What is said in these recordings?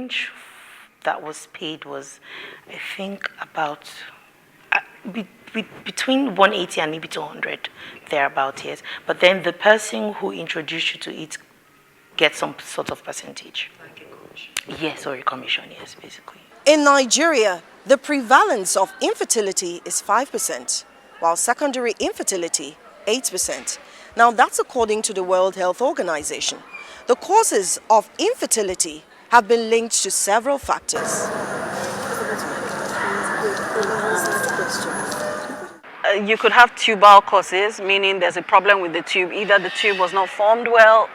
range that was paid was, I think, about between 180 and maybe 200, thereabout, yes. But then the person who introduced you to it gets some sort of percentage. Like a commission? Yes, or a commission, yes, basically. In Nigeria, the prevalence of infertility is 5%, while secondary infertility, 8%. Now that's according to the World Health Organization. The causes of infertility have been linked to several factors. You could have tubal causes, meaning there's a problem with the tube. Either the tube was not formed well,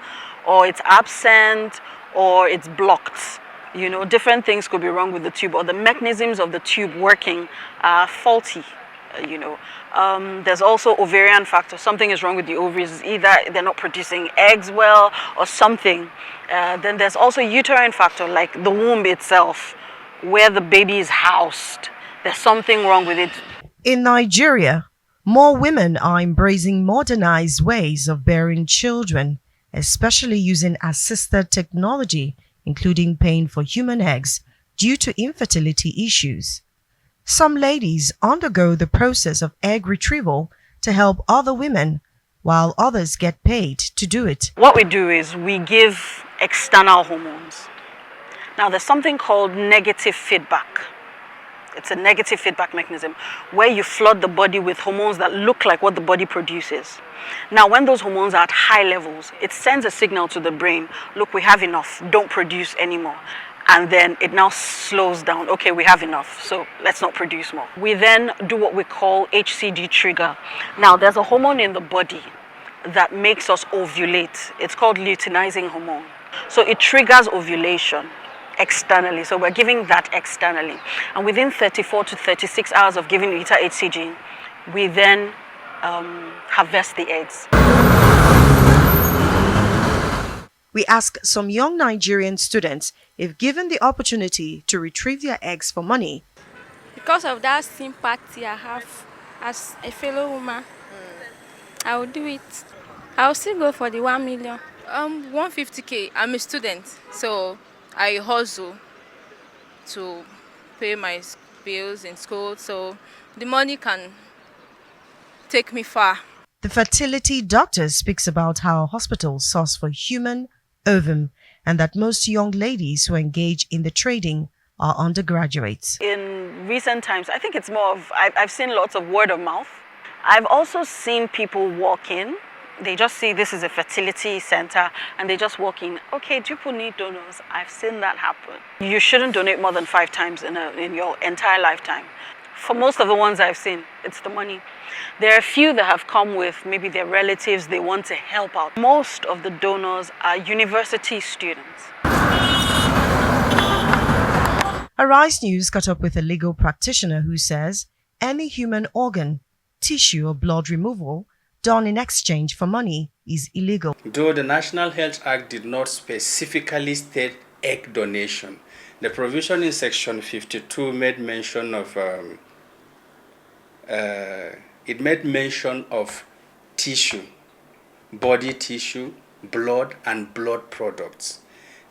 or it's absent, or it's blocked. You know, different things could be wrong with the tube, or the mechanisms of the tube working are faulty. There's also ovarian factor. Something is wrong with the ovaries. Either they're not producing eggs well or something. Then there's also uterine factor, like the womb itself, where the baby is housed. There's something wrong with it. In Nigeria, more women are embracing modernized ways of bearing children, especially using assisted technology, including paying for human eggs due to infertility issues. Some ladies undergo the process of egg retrieval to help other women, while others get paid to do it. What we do is we give external hormones. Now, there's something called negative feedback. It's a negative feedback mechanism where you flood the body with hormones that look like what the body produces. Now, when those hormones are at high levels, it sends a signal to the brain, look, we have enough, don't produce anymore. And then it now slows down. Okay, we have enough, so let's not produce more. We then do what we call HCG trigger. Now, there's a hormone in the body that makes us ovulate. It's called luteinizing hormone. So it triggers ovulation externally. So we're giving that externally. And within 34 to 36 hours of giving beta HCG, we then harvest the eggs. We asked some young Nigerian students if given the opportunity to retrieve their eggs for money. Because of that sympathy I have as a fellow woman, I will do it. I will still go for the 1 million. 150K. I'm a student, so I hustle to pay my bills in school, so the money can take me far. The fertility doctor speaks about how hospitals source for human ovum and that most young ladies who engage in the trading are undergraduates. In recent times, I think it's more of, I've seen lots of word of mouth. I've also seen people walk in. They just see this is a fertility center and they just walk in. Okay, do people need donors? I've seen that happen. You shouldn't donate more than 5 times in your entire lifetime. For most of the ones I've seen, it's the money. There are a few that have come with maybe their relatives, they want to help out. Most of the donors are university students. Arise News caught up with a legal practitioner who says any human organ, tissue or blood removal done in exchange for money is illegal. Though the National Health Act did not specifically state egg donation, the provision in Section 52 made mention of tissue, body tissue, blood, and blood products.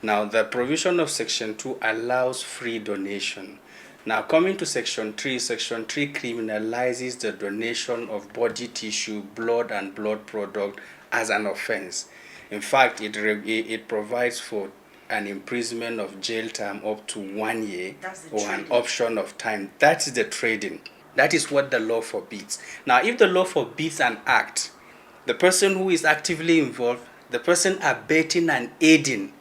Now, the provision of Section 2 allows free donation. Now, coming to Section 3 criminalizes the donation of body tissue, blood, and blood product as an offense. In fact, it provides for an imprisonment of jail term up to 1 year or an option of time. That is the trading. That is what the law forbids. Now, if the law forbids an act, the person who is actively involved, the person abetting and aiding,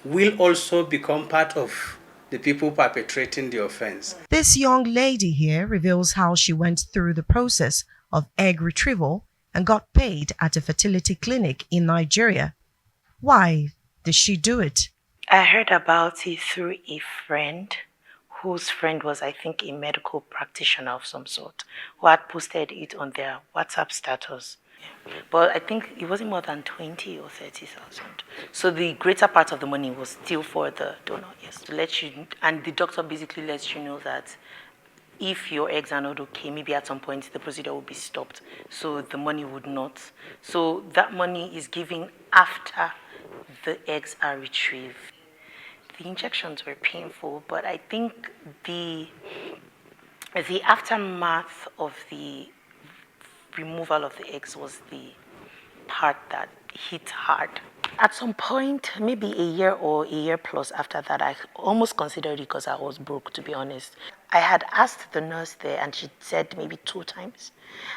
will also become part of the people perpetrating the offense. This young lady here reveals how she went through the process of egg retrieval and got paid at a fertility clinic in Nigeria. Why did she do it? I heard about it through a friend whose friend was, I think, a medical practitioner of some sort, who had posted it on their WhatsApp status. But I think it wasn't more than 20 or 30,000. So the greater part of the money was still for the donor, yes, to let you, and the doctor basically lets you know that if your eggs are not okay, maybe at some point the procedure will be stopped, so the money would not. So that money is given after the eggs are retrieved. the injections were painful, but I think the aftermath of the removal of the eggs was the part that hit hard. At some point, maybe a year or a year plus after that, I almost considered it because I was broke, to be honest. I had asked the nurse there and she said maybe 2 times.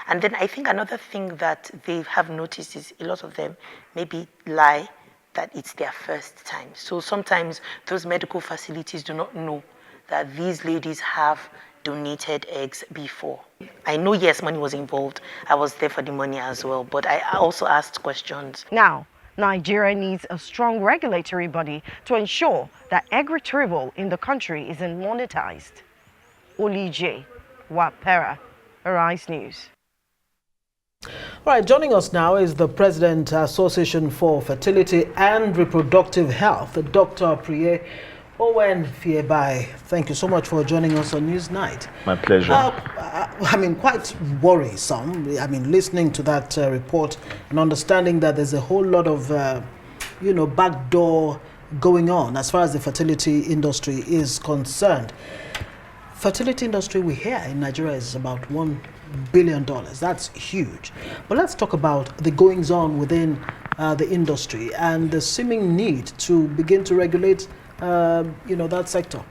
And then I think another thing that they have noticed is a lot of them maybe lie that it's their first time. So sometimes those medical facilities do not know that these ladies have donated eggs before. I know, yes, money was involved. I was there for the money as well, but I also asked questions. Now, Nigeria needs a strong regulatory body to ensure that egg retrieval in the country isn't monetized. Oli J. Wapera, Arise News. All right, joining us now is the President, Association for Fertility and Reproductive Health, Dr. Preye. Owen Fiebai, thank you so much for joining us on Newsnight. My pleasure. I mean, quite worrisome. I mean, listening to that report and understanding that there's a whole lot of, backdoor going on as far as the fertility industry is concerned. Fertility industry we hear in Nigeria is about $1 billion. That's huge. But let's talk about the goings on within the industry and the seeming need to begin to regulate that sector.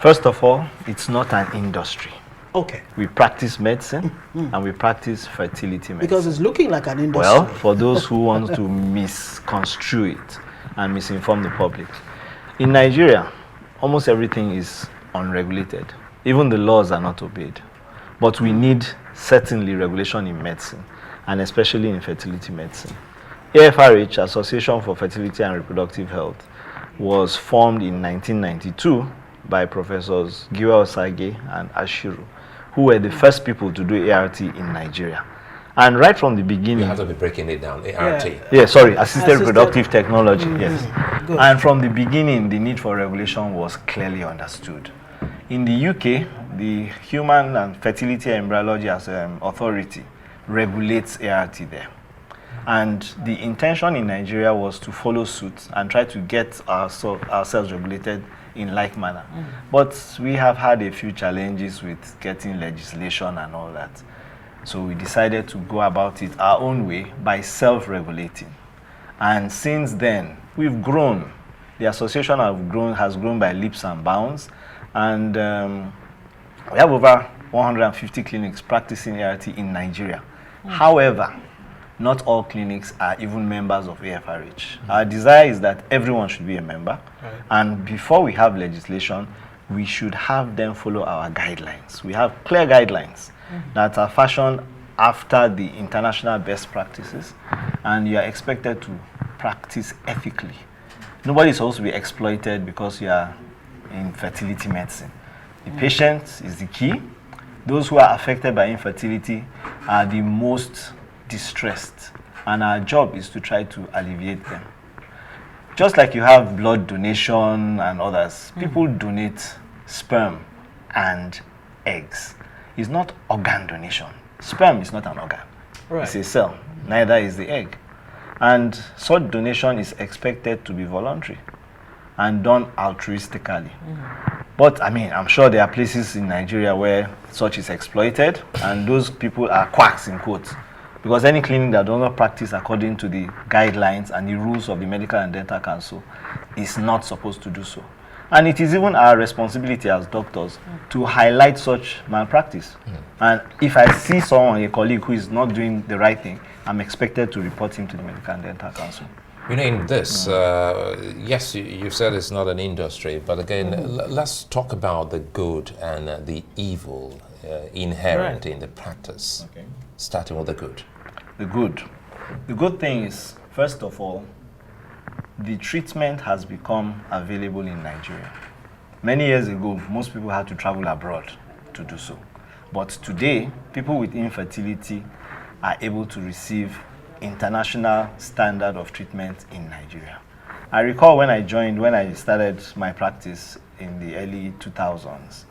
First of all, it's not an industry. Okay. We practice medicine and we practice fertility medicine. Because it's looking like an industry. Well, for those who want to misconstrue it and misinform the public. In Nigeria, almost everything is unregulated. Even the laws are not obeyed. But we need certainly regulation in medicine, and especially in fertility medicine. AFRH, Association for Fertility and Reproductive Health, was formed in 1992 by Professors Giwa Osage and Ashiru, who were the first people to do ART in Nigeria. And right from the beginning... You have to be breaking it down, ART. Assisted Reproductive Technology, yes. Good. And from the beginning, the need for regulation was clearly understood. In the UK, the Human and Fertility and Embryology Authority regulates ART there. And the intention in Nigeria was to follow suit and try to get ourselves regulated in like manner. But we have had a few challenges with getting legislation and all that. So we decided to go about it our own way by self-regulating. And since then, we've grown. The association has grown by leaps and bounds. And we have over 150 clinics practicing ART in Nigeria. However, not all clinics are even members of AFRH. Our desire is that everyone should be a member. Right. And before we have legislation, we should have them follow our guidelines. We have clear guidelines that are fashioned after the international best practices, and you are expected to practice ethically. Nobody is supposed to be exploited because you are in fertility medicine. The patient is the key. Those who are affected by infertility are the most distressed, and our job is to try to alleviate them. Just like you have blood donation and others, people donate sperm and eggs. It's not organ donation. Sperm is not an organ. Right. It's a cell. Neither is the egg. And such donation is expected to be voluntary and done altruistically. But I mean, I'm sure there are places in Nigeria where such is exploited, and those people are quacks in quotes. Because any clinic that does not practice according to the guidelines and the rules of the Medical and Dental Council is not supposed to do so. And it is even our responsibility as doctors to highlight such malpractice. And if I see someone, a colleague, who is not doing the right thing, I'm expected to report him to the Medical and Dental Council. You know, in this, yes, you said it's not an industry, but again, let's talk about the good and the evil inherent in the practice. Okay. Starting with the good. The good. The good thing is, first of all, the treatment has become available in Nigeria. Many years ago, most people had to travel abroad to do so. But today, people with infertility are able to receive international standard of treatment in Nigeria. I recall when I started my practice in the early 2000s,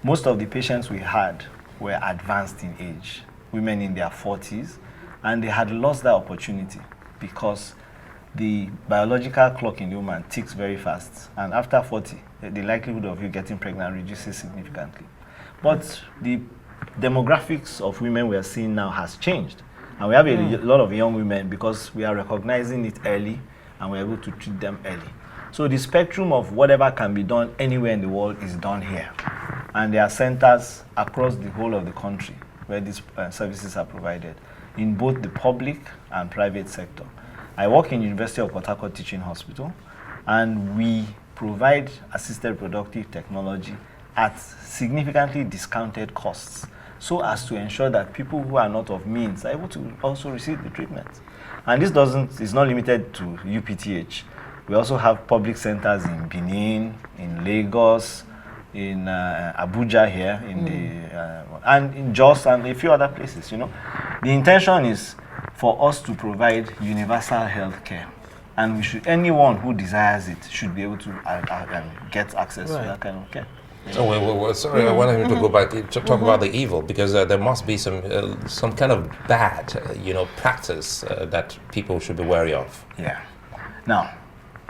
most of the patients we had were advanced in age, women in their 40s, and they had lost that opportunity because the biological clock in the woman ticks very fast, and after 40, the likelihood of you getting pregnant reduces significantly. But the demographics of women we are seeing now has changed, and we have a lot of young women because we are recognizing it early and we're able to treat them early. So the spectrum of whatever can be done anywhere in the world is done here, and there are centers across the whole of the country where these services are provided in both the public and private sector. I work in University of Port Harcourt Teaching Hospital, and we provide assisted reproductive technology at significantly discounted costs, so as to ensure that people who are not of means are able to also receive the treatment. And this is not limited to UPTH. We also have public centers in Benin, in Lagos, in Abuja here, and in Jos and a few other places. The intention is for us to provide universal health care, and anyone who desires it should be able to get access to that kind of care. Oh, well, sorry, I wanted to go back to talk about the evil, because there must be some kind of bad, practice that people should be wary of. Yeah. Now,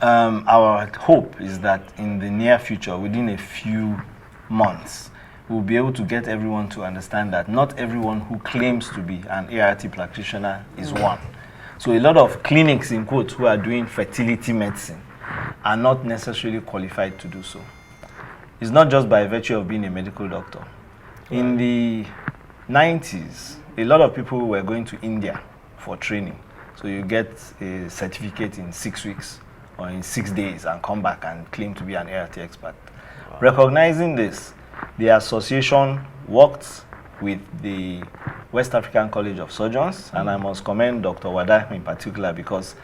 our hope is that in the near future, within a few months, we'll be able to get everyone to understand that not everyone who claims to be an ART practitioner is one. So a lot of clinics, in quotes, who are doing fertility medicine are not necessarily qualified to do so. It's not just by virtue of being a medical doctor. In the 90s, a lot of people were going to India for training. So you get a certificate in 6 weeks or in 6 days and come back and claim to be an ART expert. Wow. Recognizing this, the association worked with the West African College of Surgeons, and I must commend Dr. Wada in particular, because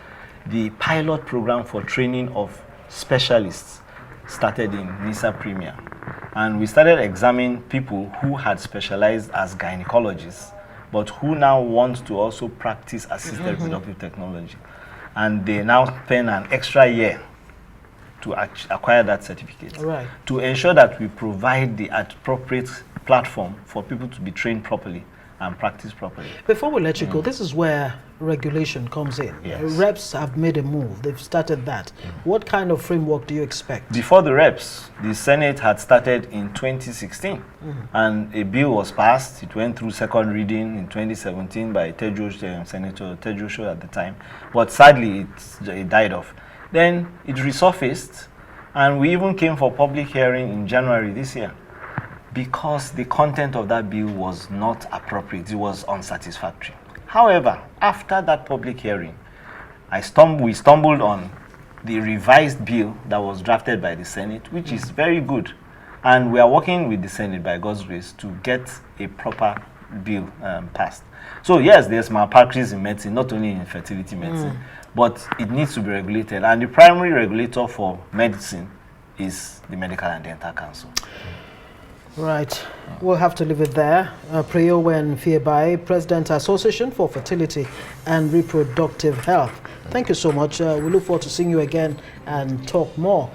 the pilot program for training of specialists started in NISA Premier, and we started examining people who had specialized as gynecologists but who now want to also practice assisted reproductive technology, and they now spend an extra year to acquire that certificate, to ensure that we provide the appropriate platform for people to be trained properly and practice properly. Before we let you go, this is where regulation comes in. Yes. Reps have made a move. They've started that. What kind of framework do you expect? Before the reps, the Senate had started in 2016, and a bill was passed. It went through second reading in 2017 by Senator Tejo at the time, but sadly it died off. Then it resurfaced, and we even came for public hearing in January this year, because the content of that bill was not appropriate. It was unsatisfactory. However, after that public hearing, we stumbled on the revised bill that was drafted by the Senate, which is very good. And we are working with the Senate, by God's grace, to get a proper bill passed. So yes, there's malpractice in medicine, not only in fertility medicine, but it needs to be regulated. And the primary regulator for medicine is the Medical and Dental Council. Right. We'll have to leave it there. Preye Owen Fiebai, President, Association for Fertility and Reproductive Health. Thank you so much. We look forward to seeing you again and talk more.